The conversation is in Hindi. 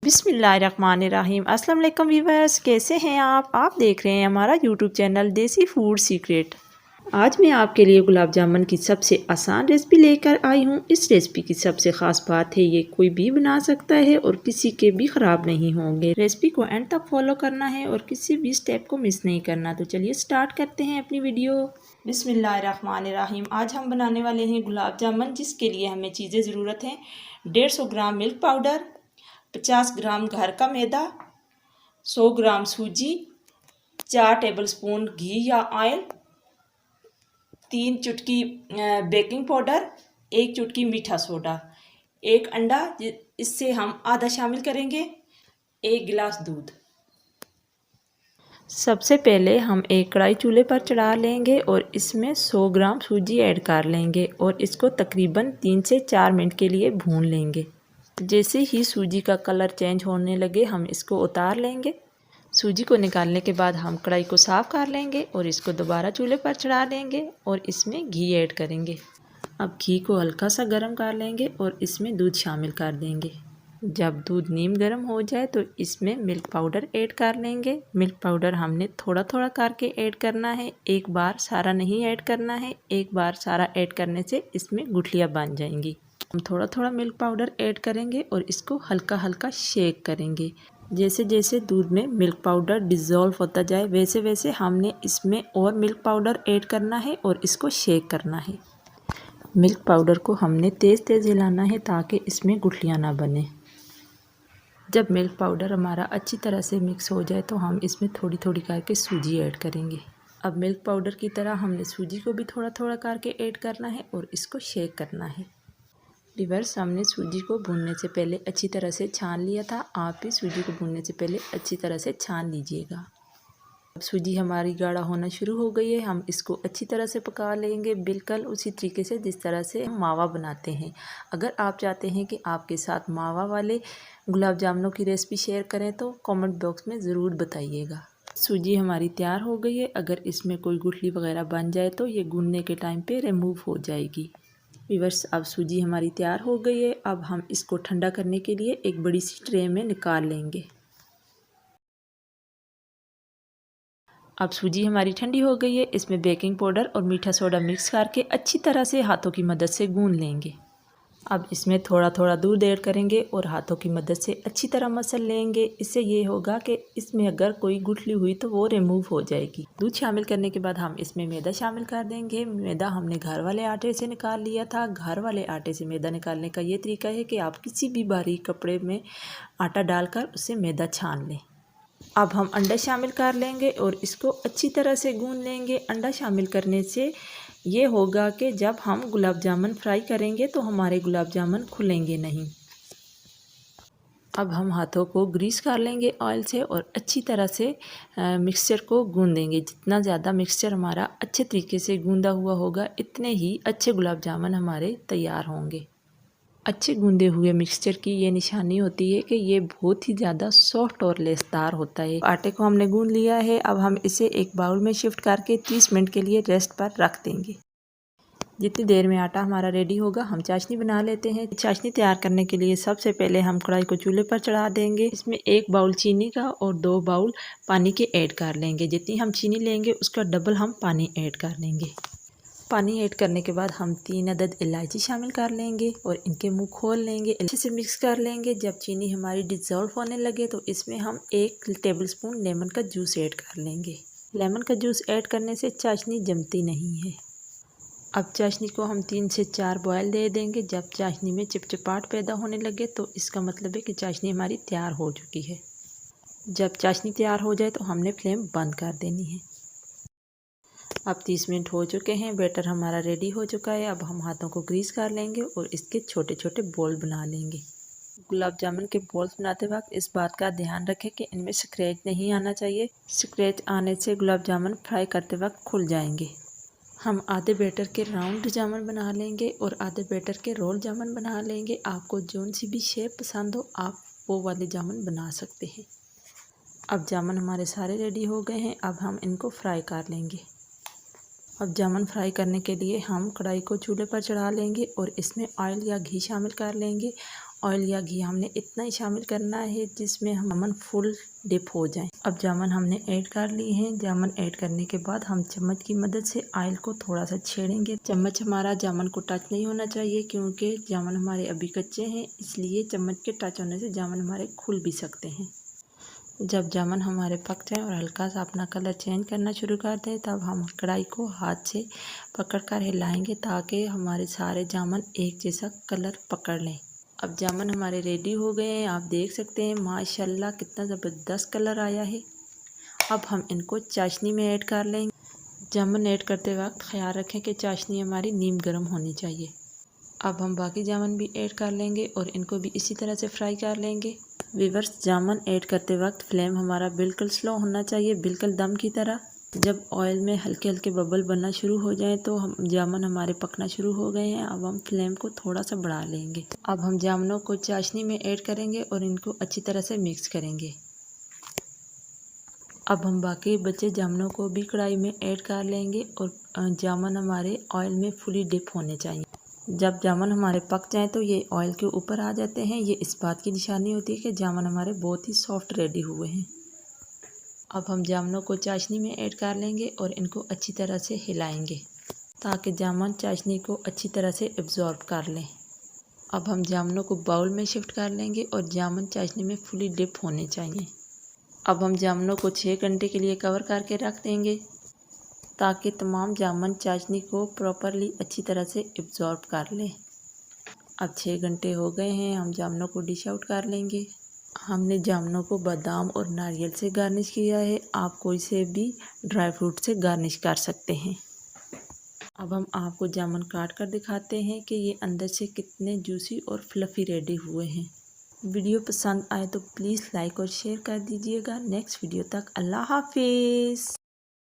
बिस्मिल्लाहिर्रहमानिर्रहीम। अस्सलाम वालेकुम व्यूअर्स, कैसे हैं आप देख रहे हैं हमारा यूट्यूब चैनल देसी फूड सीक्रेट। आज मैं आपके लिए गुलाब जामुन की सबसे आसान रेसिपी लेकर आई हूँ। इस रेसिपी की सबसे ख़ास बात है ये कोई भी बना सकता है और किसी के भी ख़राब नहीं होंगे। रेसिपी को एंड तक फॉलो करना है और किसी भी स्टेप को मिस नहीं करना। तो चलिए स्टार्ट करते हैं अपनी वीडियो। बिस्मिल्लाहिर्रहमानिर्रहीम। आज हम बनाने वाले हैं गुलाब जामुन, जिसके लिए हमें चीज़ें ज़रूरत हैं। 150 ग्राम मिल्क पाउडर, 50 ग्राम घर का मैदा, 100 ग्राम सूजी, 4 टेबलस्पून घी या ऑयल, 3 चुटकी बेकिंग पाउडर, 1 चुटकी मीठा सोडा, 1 अंडा, इससे हम आधा शामिल करेंगे, 1 गिलास दूध। सबसे पहले हम एक कढ़ाई चूल्हे पर चढ़ा लेंगे और इसमें 100 ग्राम सूजी ऐड कर लेंगे और इसको तकरीबन 3 से 4 मिनट के लिए भून लेंगे। जैसे ही सूजी का कलर चेंज होने लगे हम इसको उतार लेंगे। सूजी को निकालने के बाद हम कढ़ाई को साफ़ कर लेंगे और इसको दोबारा चूल्हे पर चढ़ा देंगे और इसमें घी ऐड करेंगे। अब घी को हल्का सा गर्म कर लेंगे और इसमें दूध शामिल कर देंगे। जब दूध नीम गर्म हो जाए तो इसमें मिल्क पाउडर ऐड कर लेंगे। मिल्क पाउडर हमने थोड़ा थोड़ा करके ऐड करना है, एक बार सारा नहीं ऐड करना है। एक बार सारा ऐड करने से इसमें गुठलियाँ बन जाएंगी। हम थोड़ा थोड़ा मिल्क पाउडर ऐड करेंगे और इसको हल्का हल्का शेक करेंगे। जैसे जैसे दूध में मिल्क पाउडर डिज़ोल्व होता जाए वैसे वैसे हमने इसमें और मिल्क पाउडर ऐड करना है और इसको शेक करना है। मिल्क पाउडर को हमने तेज़ तेज़ हिलाना है ताकि इसमें गुठलियाँ ना बने। जब मिल्क पाउडर हमारा अच्छी तरह से मिक्स हो जाए तो हम इसमें थोड़ी थोड़ी करके सूजी ऐड करेंगे। अब मिल्क पाउडर की तरह हमने सूजी को भी थोड़ा थोड़ा करके ऐड करना है और इसको शेक करना है। रिवर्स हमने सूजी को भूनने से पहले अच्छी तरह से छान लिया था। आप भी सूजी को भूनने से पहले अच्छी तरह से छान लीजिएगा। अब सूजी हमारी गाढ़ा होना शुरू हो गई है। हम इसको अच्छी तरह से पका लेंगे, बिल्कुल उसी तरीके से जिस तरह से हम मावा बनाते हैं। अगर आप चाहते हैं कि आपके साथ मावा वाले गुलाब जामुनों की रेसिपी शेयर करें तो कमेंट बॉक्स में ज़रूर बताइएगा। सूजी हमारी तैयार हो गई है। अगर इसमें कोई गुठली वगैरह बन जाए तो ये गूंदने के टाइम पे रिमूव हो जाएगी। व्यूअर्स, अब सूजी हमारी तैयार हो गई है। अब हम इसको ठंडा करने के लिए एक बड़ी सी ट्रे में निकाल लेंगे। अब सूजी हमारी ठंडी हो गई है। इसमें बेकिंग पाउडर और मीठा सोडा मिक्स करके अच्छी तरह से हाथों की मदद से गूंद लेंगे। अब इसमें थोड़ा थोड़ा दूध ऐड करेंगे और हाथों की मदद से अच्छी तरह मसल लेंगे। इससे ये होगा कि इसमें अगर कोई गुठली हुई तो वो रिमूव हो जाएगी। दूध शामिल करने के बाद हम इसमें मैदा शामिल कर देंगे। मैदा हमने घर वाले आटे से निकाल लिया था। घर वाले आटे से मैदा निकालने का ये तरीका है कि आप किसी भी बारीक कपड़े में आटा डालकर उससे मैदा छान लें। अब हम अंडा शामिल कर लेंगे और इसको अच्छी तरह से गूंद लेंगे। अंडा शामिल करने से ये होगा कि जब हम गुलाब जामुन फ्राई करेंगे तो हमारे गुलाब जामुन खुलेंगे नहीं। अब हम हाथों को ग्रीस कर लेंगे ऑयल से और अच्छी तरह से मिक्सचर को गूंदेंगे। जितना ज़्यादा मिक्सचर हमारा अच्छे तरीके से गूंदा हुआ होगा इतने ही अच्छे गुलाब जामुन हमारे तैयार होंगे। अच्छे गूंदे हुए मिक्सचर की ये निशानी होती है कि ये बहुत ही ज़्यादा सॉफ्ट और लेसदार होता है। आटे को हमने गूंद लिया है। अब हम इसे एक बाउल में शिफ्ट करके 30 मिनट के लिए रेस्ट पर रख देंगे। जितनी देर में आटा हमारा रेडी होगा हम चाशनी बना लेते हैं। चाशनी तैयार करने के लिए सबसे पहले हम कढ़ाई को चूल्हे पर चढ़ा देंगे। इसमें 1 बाउल चीनी का और 2 बाउल पानी के ऐड कर लेंगे। जितनी हम चीनी लेंगे उसका डबल हम पानी ऐड कर लेंगे। पानी ऐड करने के बाद हम 3 अदद इलायची शामिल कर लेंगे और इनके मुंह खोल लेंगे। अच्छे से मिक्स कर लेंगे। जब चीनी हमारी डिज़ोल्व होने लगे तो इसमें हम 1 टेबलस्पून लेमन का जूस ऐड कर लेंगे। लेमन का जूस ऐड करने से चाशनी जमती नहीं है। अब चाशनी को हम 3 से 4 बॉयल दे देंगे। जब चाशनी में चिपचिपाहट पैदा होने लगे तो इसका मतलब है कि चाशनी हमारी तैयार हो चुकी है। जब चाशनी तैयार हो जाए तो हमने फ्लेम बंद कर देनी है। अब 30 मिनट हो चुके हैं। बैटर हमारा रेडी हो चुका है। अब हम हाथों को ग्रीस कर लेंगे और इसके छोटे छोटे बॉल बना लेंगे। गुलाब जामुन के बॉल्स बनाते वक्त इस बात का ध्यान रखें कि इनमें स्क्रैच नहीं आना चाहिए। स्क्रैच आने से गुलाब जामुन फ्राई करते वक्त खुल जाएंगे। हम आधे बैटर के राउंड जामुन बना लेंगे और आधे बैटर के रोल जामुन बना लेंगे। आपको जौन सी भी शेप पसंद हो आप वो वाले जामुन बना सकते हैं। अब जामुन हमारे सारे रेडी हो गए हैं। अब हम इनको फ्राई कर लेंगे। अब जामुन फ्राई करने के लिए हम कढ़ाई को चूल्हे पर चढ़ा लेंगे और इसमें ऑयल या घी शामिल कर लेंगे। ऑयल या घी हमने इतना ही शामिल करना है जिसमें जामुन फुल डिप हो जाए। अब जामुन हमने ऐड कर ली हैं। जामुन ऐड करने के बाद हम चम्मच की मदद से ऑयल को थोड़ा सा छेड़ेंगे। चम्मच हमारा जामुन को टच नहीं होना चाहिए क्योंकि जामुन हमारे अभी कच्चे हैं, इसलिए चम्मच के टच होने से जामुन हमारे खुल भी सकते हैं। जब जामुन हमारे पक जाए और हल्का सा अपना कलर चेंज करना शुरू कर दें तब हम कढ़ाई को हाथ से पकड़कर हिलाएंगे ताकि हमारे सारे जामुन एक जैसा कलर पकड़ लें। अब जामुन हमारे रेडी हो गए हैं। आप देख सकते हैं माशाल्लाह कितना ज़बरदस्त कलर आया है। अब हम इनको चाशनी में ऐड कर लेंगे। जामुन ऐड करते वक्त ख्याल रखें कि चाशनी हमारी नीम गर्म होनी चाहिए। अब हम बाकी जामुन भी ऐड कर लेंगे और इनको भी इसी तरह से फ्राई कर लेंगे। व्यूअर्स, जामुन ऐड करते वक्त फ्लेम हमारा बिल्कुल स्लो होना चाहिए, बिल्कुल दम की तरह। जब ऑयल में हल्के हल्के बबल बनना शुरू हो जाएं तो हम जामुन हमारे पकना शुरू हो गए हैं। अब हम फ्लेम को थोड़ा सा बढ़ा लेंगे। अब हम जामुनों को चाशनी में ऐड करेंगे और इनको अच्छी तरह से मिक्स करेंगे। अब हम बाकी बचे जामुनों को भी कढ़ाई में ऐड कर लेंगे और जामुन हमारे ऑयल में फुली डिप होने चाहिए। जब जामुन हमारे पक जाएं तो ये ऑयल के ऊपर आ जाते हैं। ये इस बात की निशानी होती है कि जामुन हमारे बहुत ही सॉफ्ट रेडी हुए हैं। अब हम जामुनों को चाशनी में ऐड कर लेंगे और इनको अच्छी तरह से हिलाएंगे ताकि जामुन चाशनी को अच्छी तरह से एब्जॉर्ब कर लें। अब हम जामुनों को बाउल में शिफ्ट कर लेंगे और जामुन चाशनी में फुली डिप होने चाहिए। अब हम जामुनों को 6 घंटे के लिए कवर करके रख देंगे ताकि तमाम जामुन चाशनी को प्रॉपरली अच्छी तरह से एब्जॉर्ब कर लें। अब 6 घंटे हो गए हैं। हम जामुनों को डिश आउट कर लेंगे। हमने जामुनों को बादाम और नारियल से गार्निश किया है। आप कोई से भी ड्राई फ्रूट से गार्निश कर सकते हैं। अब हम आपको जामुन काट कर दिखाते हैं कि ये अंदर से कितने जूसी और फ्लफ़ी रेडी हुए हैं। वीडियो पसंद आए तो प्लीज़ लाइक और शेयर कर दीजिएगा। नेक्स्ट वीडियो तक अल्लाह हाफिज़।